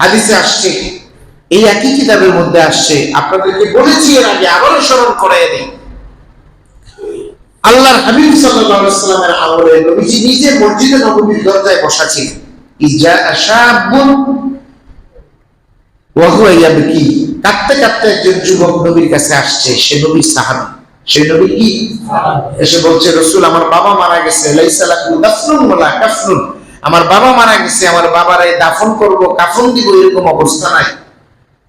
হাদিসে আসছে, এই একই কিতাবের মধ্যে আসছে, আপনাদেরকে বলেছি এর আগে, আবারও স্মরণ করাই দিই। আল্লাহর হাবিব সাল্লাল্লাহু আলাইহি ওয়াসাল্লামের আমলে নবীজি নিজে মসজিদে নববীর দরজায় বসা ছিলেন। ইজা আশাবুন ওয়া হুয়া ইয়াবকি, কাঁদতে কাঁদতে একজন যুবক নবীর কাছে আসছে। সে নবীর সাহাবী, সে নবী কি এসে বলছে, রাসূল আমার বাবা মারা গেছে, লাইসা লাকু দাফনুন ওয়ালা কাফনুন, আমার বাবা মারা গেছে, আমার বাবারে দাফন করব, কাফন দিব, এরকম অবস্থা নাই।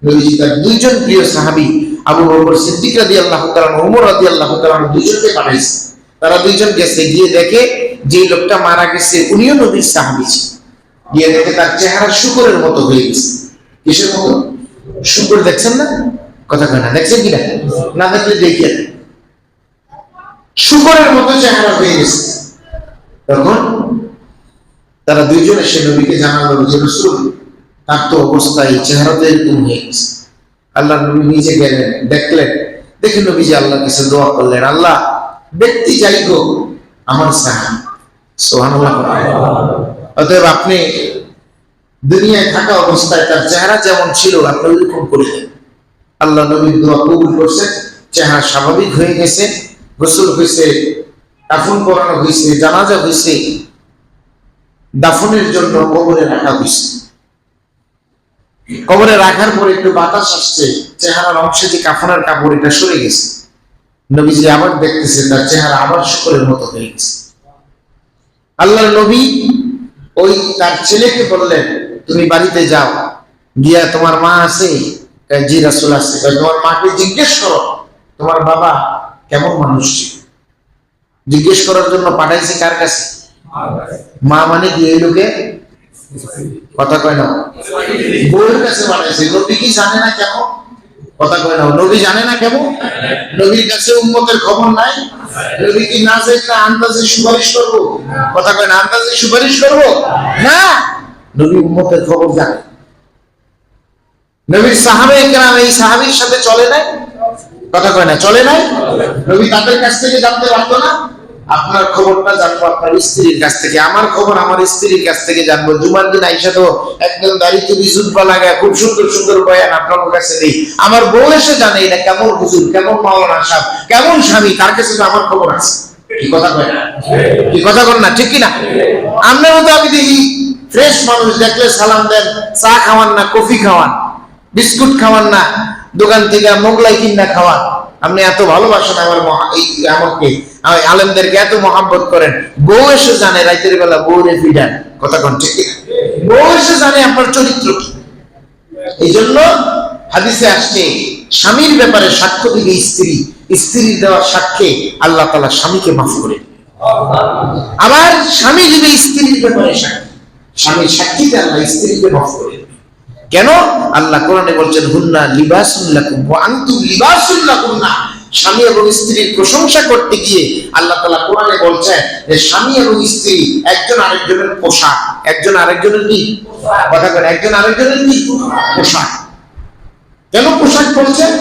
নবীজি তার দুইজন প্রিয় সাহাবী আবু বকর সিদ্দিক রাদিয়াল্লাহু তাআলা, ওমর রাদিয়াল্লাহু তাআলা দুইজনকে পাঠাইছে। তারা দুইজন গেছে, গিয়ে দেখে যে লোকটা মারা গেছে উনিও নবীর সাহাবী ছিল। গিয়ে দেখে তার চেহারা শুকরের মতো হয়ে গেছে। কিসের মতো? শুকর। দেখছেন না? কথা কয় না, দেখছেন কিনা? না দেখলে দেখিয়ে, শুকরের মতো চেহারা হয়ে গেছে। তখন তারা দুইজন এসে নবীকে জানালো যে রাসূল, তার তো অবস্থা এই চেহারাতে এরকম হয়ে গেছে। আল্লাহ নবী নিজে গেলেন, দেখলেন, দেখে নবীজি আল্লাহর কাছে দোয়া করলেন, আল্লাহ ব্যক্তি যাই গো আমার সাহাবী। সুবহানাল্লাহ। অতএব আপনি দুনিয়ায় থাকা অবস্থায় তার চেহারা যেমন ছিল আপনি ওইরকম করে দেন। আল্লাহ নবীর দোয়া কবুল করছেন, চেহারা স্বাভাবিক হয়ে গেছে, গোসল হয়েছে, কাফন পরানো হয়েছে, জানাজা হয়েছে, দাফনের জন্য কবরে রাখা হয়েছে। কবরে রাখার পরে একটু বাতাস আসছে, চেহারার অংশে যে কাফনের কাপড় এটা সরে গেছে। নবীজি আবার দেখতেছে তার চেহারা আবার শুকরের মতো হয়ে গেছে। আল্লাহ নবী ওই তার ছেলেকে বললেন, তুমি বাড়িতে যাও, গিয়া তোমার মা আছে? জি রাসূল আছে। তোমার মাকে জিজ্ঞেস করো তোমার বাবা কেমন মানুষ ছিল। জিজ্ঞেস করার জন্য পাঠাইছে কার কাছে? মা মানে কি এই লোকে? কথা কয় না, বউয়ের কাছে পাঠাইছে। নবী কি জানে না কেমন? কথা কয় না, নবী জানে না কেমন? নবীর কাছে উম্মতের খবর নাই? নবী কি না জানলে আন্দাজে সুপারিশ করবো? কথা কয় না, আন্দাজে সুপারিশ করবো না। নবী উম্মতের খবর জানে। নবীর সাহাবায়ে কেরাম এই সাহাবীর সাথে চলে নাই? কথা কয় না, চলে নাই? নবী তাদের কাছ থেকে জানতে পারতো না? আপনার খবরটা জানবো আপনার স্ত্রীর কাছ থেকে, আমার খবর আমার স্ত্রীর কাছ থেকে জানবো। জুমার দিন আইসা তো একদম দাড়িতে বিজুব্বা লাগায় খুব সুন্দর সুন্দর বয়ান আপনার কাছে নেই। আমার বউ এসে জানে এটা কেমন হুজুর, কেমন মাওলানা সাহেব, কেমন স্বামী, তার কাছে তো আমার খবর আছে। কি কথা কয় না? কি কথা কন না, ঠিক কিনা? আপনার মতো আমি দেখি ফ্রেশ মানুষ দেখলে সালাম দেন, চা খাওয়ান না, কফি খাওয়ান, বিস্কুট খাওয়ান না, দোকান থেকে মোগলাই কিনা খাওয়ান। আপনি এত ভালোবাসেন আমাকে আলেমদেরকে এত মহাব্বত করেন, বউ এসে জানে রাতের বেলা বউরে ফিডান। কথা কোন ঠিক? বউ এসে জানে আপনার চরিত্র কি। এই জন্য হাদিসে আসছে স্বামীর ব্যাপারে সাক্ষ্য দিবে স্ত্রী, স্ত্রীর দেওয়া সাক্ষ্যে আল্লাহ তাআলা স্বামীকে মাফ করে। আবার স্বামী দিবে স্ত্রীর ব্যাপারে সাক্ষী, স্বামীর সাক্ষীতে আল্লাহ স্ত্রীকে মাফ করে। কেন? আল্লাহ কোরআনে বলছেন, হুন্না লিবাসুল লাকুম ওয়া আনতুম লিবাসুল লাকুন্না। স্বামী এবং স্ত্রীর প্রশংসা করতে গিয়ে আল্লাহ তাআলা কোরআনে বলছেন যে স্বামী এবং স্ত্রী একজন আরেকজনের পোশাক। একজন আরেকজনের কি? কথা বলেন, একজন আরেকজনের কি? পোশাক। কেন পোশাক পরছেন?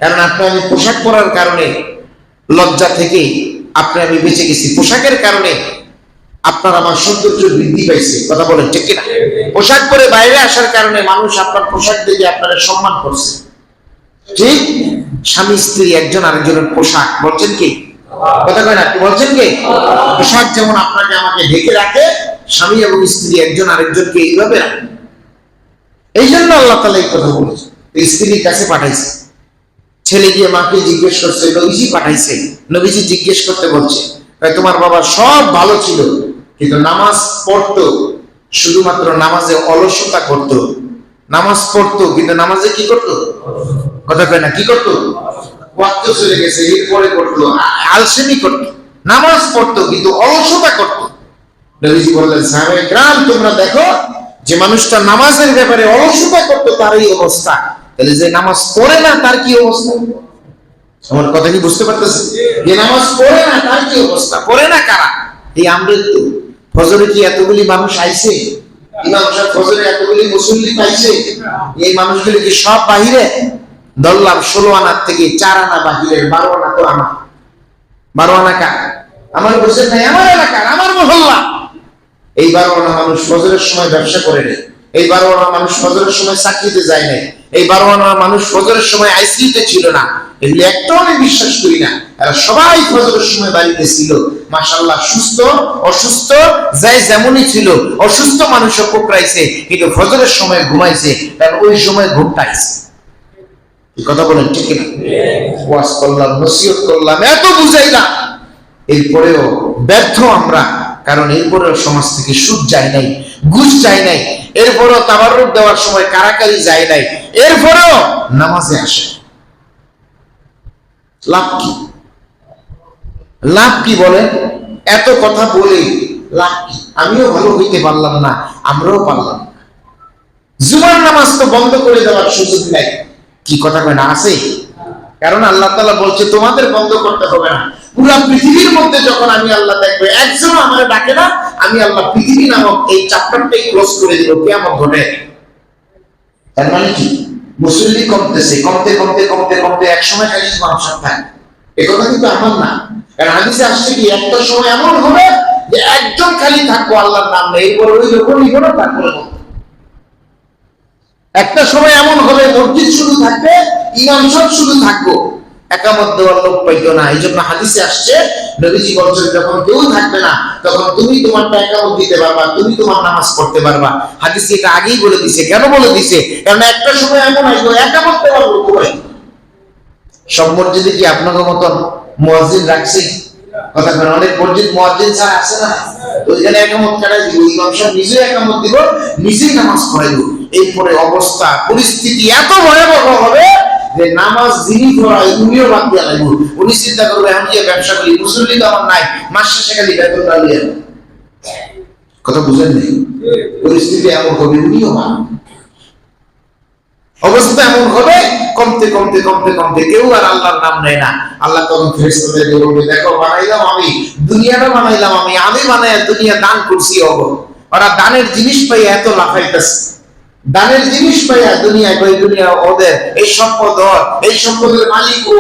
কারণ আপনি আমি পোশাক পরার কারণে লজ্জা থেকে আপনি আমি বেঁচে গেছি। পোশাকের কারণে আপনার আমার সৌন্দর্য বৃদ্ধি পাইছে। কথা বলেন ঠিক কিনা? পোশাক পরে বাইরে আসার কারণে মানুষ আপনার পোশাক দেখে আপনার সম্মান করছে। ঠিক? স্বামী স্ত্রী একজন আরেকজনের পোশাক। বলছেন কি? কথা কয় না, কি বলছেন কি? পোশাক যেমন আপনাকে আমাকে ঢেকে রাখে, স্বামী এবং স্ত্রী একজন আরেকজনকে এইভাবে রাখে। এই জন্য আল্লাহ তাআলা এই কথা বলেছে। স্ত্রীর কাছে পাঠাইছে, ছেলে গিয়ে মাকে জিজ্ঞেস করছে, নবীজি পাঠাইছে, নবীজি জিজ্ঞেস করতে বলছে, তোমার বাবা সব ভালো ছিল কিন্তু নামাজ পড়তো, শুধুমাত্র নামাজে অলসতা করতো। নামাজ পড়তো কিন্তু নামাজে কি করতো? কথা কয় না, কি করতো? ওয়াক্ত চলে গেছে এরপরে করতো, আলসেমি করতো। নামাজ পড়তো কিন্তু অলসতা করতো। নবীজি বললেন, সাহাবায়ে কেরাম তোমরা দেখো, যে মানুষটা নামাজের ব্যাপারে অলসতা করতো তার এই অবস্থা, তাহলে যে নামাজ পড়ে না তার কি অবস্থা? আমার কথা কি বুঝতে পারতেছে? যে নামাজ পড়ে না তার কি অবস্থা? পড়ে না কারা? এই আমরা তো ফজরে কি এতগুলি মানুষ আইছে? ইমাম সাহেব ফজরে এতগুলি মুসল্লি পাইছে? এই মানুষগুলি কি সব বাহিরে? ধরলাম 16 আনার থেকে 4 আনা বাহিরের, 12 আনা তো আমার। 12 আনা কার? আমার বুঝেন নাই, আমার এলাকার, আমার মহল্লা। এই 12 আনা মানুষ ফজরের সময় ব্যবসা করে নেই, এই 12 আনা মানুষ ফজরের সময় চাকরিতে যায় নাই, এই 12 আনা মানুষ ফজরের সময় আইসিইউতে ছিল না, এগুলি একটাও আমি বিশ্বাস করি না। এরা সবাই ফজরের সময় বাড়িতে ছিল, মাশাআল্লাহ, সুস্থ অসুস্থ যাই যেমনই ছিল, অসুস্থ মানুষও কোকড়াইছে কিন্তু ফজরের সময় ঘুমাইছে, কারণ ওই সময় ঘুমটাইছে। এই কথা বলেন ঠিক না? ওয়াজ করলাম, নসিহত করলাম, এত বুঝাইলাম, এরপরেও ব্যর্থ আমরা। কারণ এরপরেও সমাজ থেকে সুদ যায় নাই, ঘুষ যায় নাই, এরপরেও তাবাররুক দেওয়ার সময় কারাকারি যায় নাই, এরপরেও নামাজে আসে। লাভ কি? লাভ কি বলেন? এত কথা বলে লাভ কি? আমিও ভালো হইতে পারলাম না, আমরাও পারলাম না। জুমার নামাজ তো বন্ধ করে দেওয়ার সুযোগ নাই। কি কথা কয় না? আছে। কারণ আল্লাহ তাআলা বলছে তোমাদের বন্ধ করতে হবে না। পুরো পৃথিবীর মধ্যে যখন আমি আল্লাহ দেখবো একজন আমারে ডাকে না, আমি আল্লাহ পৃথিবী নামক এই চ্যাপ্টারটাই ক্লোজ করে দিব, কিয়ামত ঘটে। তার মানে কি? মুসল্লি কমতেছে, কমতে কমতে কমতে কমতে একসময় খালি মানুষ থাকে। এই কথা কিন্তু আমার না, কারণ হাদিসে আসছে কি একটা সময় এমন হবে যে একজন খালি থাকবো আল্লাহর নাম নেই, এরপর ওই লোকই হলো তারপরে একটা সময় এমন হবে মসজিদ শুধু থাকবে, ইমাম সাহেব শুধু থাকবো, একামত দেওয়ার লোক পাইতো না। এই জন্য হাদিসে আসছে, নবীজি বলছেন যখন কেউ থাকবে না তখন তুমি তোমারটা একামত দিতে পারবা, তুমি তোমার নামাজ পড়তে পারবা। হাদিসে এটা আগেই বলে দিছে। কেন বলে দিছে? কারণ একটা সময় এমন আসবে একামত দেওয়ার লোক পাই। সব মসজিদে কি আপনাদের মতন মুয়াজ্জিন রাখছে? কথা বলেন, অনেক মসজিদ মুয়াজ্জিন ছাড়া আছে না, ওইখানে একামত কাটাই দিব, ইমাম সাহেব নিজে একামত দিব, নিজেই নামাজ পড়াইব। এরপরে অবস্থা পরিস্থিতি এত ভয়াবহ হবে যে নামাজ যিনি পড়ায় উনিও বাদ দিয়ে লাগবে। উনি চিন্তা করবে আমি যে ব্যবসা করি, মুসল্লি তো আমার নাই, মাস শেষে খালি বেতন ডালিয়ে। কথা বুঝেন নেই? পরিস্থিতি এমন হবে উনিও বাদ, অবস্থা এমন হবে কমতে কমতে কমতে কমতে কেউ আর আল্লাহর নাম নেয় না। আল্লাহ তখন ফেরেশতাদের বলবে দেখো বানাইলাম আমি, দুনিয়াটা বানাইলাম আমি, আমি বানাইয়া দুনিয়া দান করছি। ওরা দানের জিনিস পাই এত লাফাইতেছে, দানের জিনিস পাইয়া দুনিয়া ওদের, এই সম্পদ এই সম্পদের মালিক ও,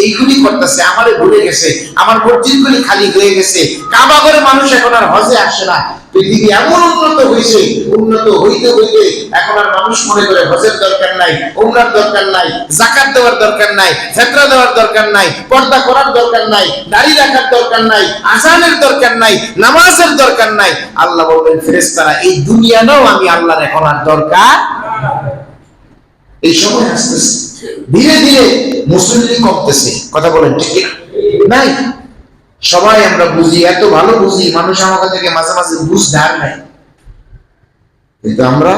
এইগুলি করতেছে। আমারে ভুলে গেছে, আমার মসজিদগুলি খালি হয়ে গেছে, কাবা ঘরে মানুষ এখন আর হজে আসে না। পৃথিবী এমন উন্নত হয়েছে, উন্নত হইতে হইতে এখন আর মানুষ মনে করে হজের দরকার নাই, উমরার দরকার নাই, যাকাত দেওয়ার দরকার নাই, ফিতরা দেওয়ার দরকার নাই, পর্দা করার দরকার নাই, দাড়ি রাখার দরকার নাই, আযানের দরকার নাই, নামাজের দরকার নাই। আল্লাহ বলবেন ফেরেশতারা এই দুনিয়াটাও আমি আল্লাহর এখন আর দরকার। এই সময় আসতেছে ধীরে ধীরে মুসল্লি কমতেছে। কথা বলেন ঠিক নাই? সবাই আমরা বুঝি, এত ভালো বুঝি, মানুষ আমাদের থেকে মাঝে মাঝে বুঝ ধার নাই, কিন্তু আমরা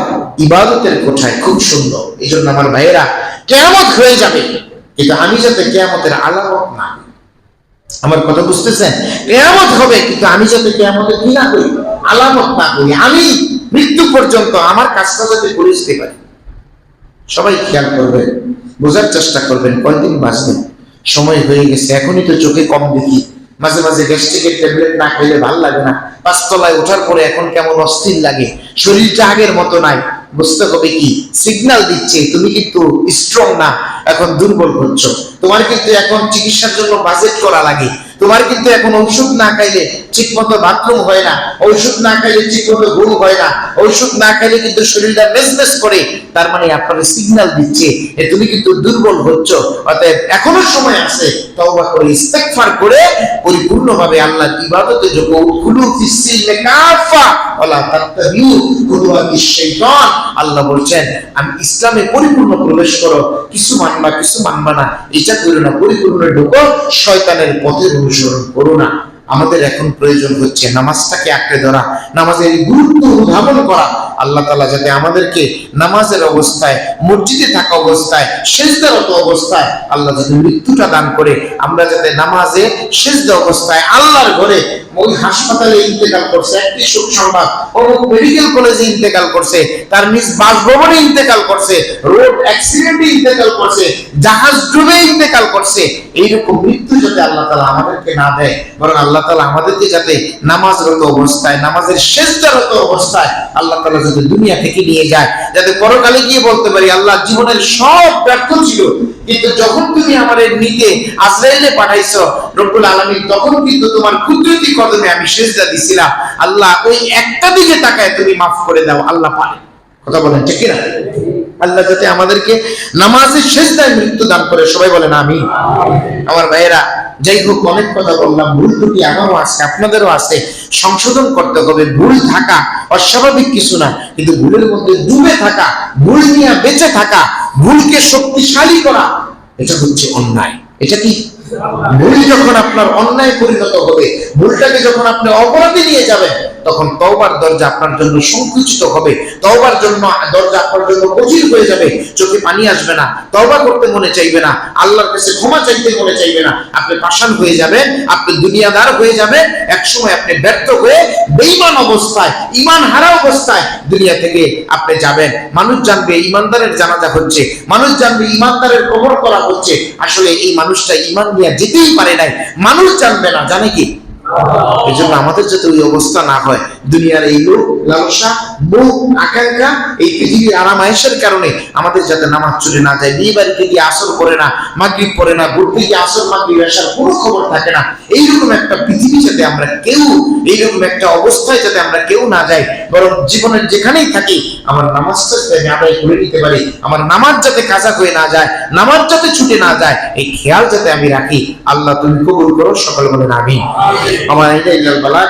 ইবাদতের কোঠায় খুব সুন্দর। এই জন্য আমার ভাইয়েরা, কিয়ামত হয়ে যাবে কিন্তু আমি যাতে কিয়ামতের আলামত না, আমার কথা বুঝতেছেন? কিয়ামত হবে কিন্তু আমি যাতে কিয়ামতের কি না করি, আলামত না করি। আমি মৃত্যু পর্যন্ত আমার কাজটা যাতে করে যেতে পারি। সবাই খেয়াল করবেন, বোঝার চেষ্টা করবেন, কয়দিন বাঁচবেন। সময় হয়ে গেছে, এখনই তো চোখে কম দেখি, মাঝে মাঝে গ্যাস্ট্রিকের ট্যাবলেট না খেলে ভাল লাগে না, পাঁচতলায় ওঠার পরে এখন কেমন অস্থির লাগে, শরীরটা আগের মতো নাই। বুঝতে হবে কি সিগন্যাল দিচ্ছে তুমি কিন্তু স্ট্রং না, এখন দুর্বল হচ্ছ। তোমার কিন্তু এখন চিকিৎসার জন্য বাজেট করা লাগে, তোমার কিন্তু এখন ঔষধ না খাইলে ঠিক মতো বাথরুম হয় না, ঔষধ না খাইলে ঠিক মতো ঘুম হয় না, ঔষধ না খাইলে কিন্তু শরীরটা মেজমেজ করে। তার মানে আপনাকে সিগন্যাল দিচ্ছে যে তুমি কিন্তু দুর্বল হচ্ছ। অতএব এখনো সময় আছে, তওবা করে ইস্তেগফার করে পরিপূর্ণভাবে আল্লাহর ইবাদতে যোগ উদখুলু ফিস সিলমি কাফা ওয়ালা তাত্তাবিউ খুতুওয়াতিশ শাইতান। আল্লাহ বলছেন আমি ইসলামে পরিপূর্ণ প্রবেশ করো, কিছু মানবা কিছু মানবা না, এটা করো না, পরিপূর্ণ ঢোকো, শয়তানের পথে অনুসরণ করো না। আমাদের এখন প্রয়োজন হচ্ছে নামাজটাকে আঁকড়ে ধরা, নামাজের গুরুত্ব অনুধাবন করা। আল্লাহ তাআলা যাতে আমাদেরকে নামাজের অবস্থায়, মসজিদে থাকা অবস্থায়, সিজদারত অবস্থায় আল্লাহ যাতে মৃত্যুটা দান করে, আমরা যাতে নামাজে সিজদা অবস্থায় আল্লাহর ঘরে, ওই হাসপাতালে ইন্তেকাল করছে, একটি সুখ সংবাদ, অমুক মেডিকেল কলেজে ইন্তেকাল করছে, তার নিজ বাসভবনে ইন্তেকাল করছে, রোড অ্যাক্সিডেন্টে ইন্তেকাল করছে, জাহাজ ডুবে ইন্তেকাল করছে, এইরকম মৃত্যু যাতে আল্লাহ তাআলা আমাদেরকে না দেয়, বরং আল্লাহ তাআলা আমাদেরকে যাতে নামাজরত অবস্থায়, নামাজের সিজদারত অবস্থায় আল্লাহ তাআলা যাতে দুনিয়া থেকে নিয়ে যায়, যাতে পরকালে গিয়ে বলতে পারি আল্লাহ জীবনের সব ব্যর্থ ছিল, কিন্তু যখন তুমি আমাদের নিতে আজরাইলে পাঠাইছো রব্বুল আলামিন, তখন কিন্তু তোমার কুদরতি কদমে আমি সিজদা দিছিলাম। আল্লাহ ওই একটা দিকে তাকায় তুমি মাফ করে দাও। আল্লাহ পারে। কথা বলেন ঠিক কিনা? আল্লাহ যাতে আমাদেরকে নামাজের সেজদায় মৃত্যু দান করে, সবাই বলেন আমিন। আমার ভাইয়েরা, যাই হোক, অনেক কথা বললাম, ভুল ত্রুটি আমারও আছে, আপনাদেরও আছে, সংশোধন করতে হবে। ভুল থাকা অস্বাভাবিক কিছু না, কিন্তু ভুলের মধ্যে ডুবে থাকা, ভুল নিয়ে বেঁচে থাকা, ভুলকে শক্তিশালী করা, এটা হচ্ছে অন্যায়। এটা কি? ভুল যখন আপনার অন্যায় পরিণত হবে, ভুলটাকে যখন আপনি অপরাধে নিয়ে যাবেন, তখন তওবার দরজা আপনার জন্য সংকুচিত হবে, তওবার জন্য দরজা আপনার জন্য কঠিন হয়ে যাবে, চোখে পানি আসবে না, তওবা করতে মনে চাইবে না, আল্লাহর কাছে ক্ষমা চাইতে মনে চাইবে না। আপনি পাষাণ হয়ে যাবেন, আপনি দুনিয়াদার হয়ে যাবেন, একসময় আপনি ব্যর্থ হয়ে বেঈমান অবস্থায়, ঈমান হারা অবস্থায় দুনিয়া থেকে আপনি যাবেন। মানুষ জানবে ঈমানদারের জানাজা হচ্ছে, মানুষ জানবে ঈমানদারের কবর করা হচ্ছে। আসলে এই মানুষটা ঈমান নিয়ে যেতেই পারে নাই, মানুষ জানবে না, জানে কি? এই জন্য আমাদের যাতে ওই অবস্থা না হয়, দুনিয়ার এই লোক লালসা, মুখ আকাঙ্ক্ষা, এই পৃথিবীর আরাম আয়েশের কারণে আমাদের যাতে নামাজ চলে না যায়, বিয়ে বাড়িতে গিয়ে আসর করে না, মাগরিব পড়ে না, ঘুরতে গিয়ে আসর মাগরিব আসার কোনো খবর থাকে না। এইরকম একটা পৃথিবী যাতে আমরা কেউ, এইরকম একটা অবস্থায় যাতে আমরা কেউ না যাই, বরং জীবনের যেখানেই থাকি আমার নামাজটা আমি আদায় করে নিতে পারি, আমার নামাজ যাতে কাজা হয়ে না যায়, নামাজ যাতে ছুটে না যায়, এই খেয়াল যাতে আমি রাখি। আল্লাহ তুমি কবুল করো, সকল বলেন আমিন। আমার এটা ইল্লাল বালাগ।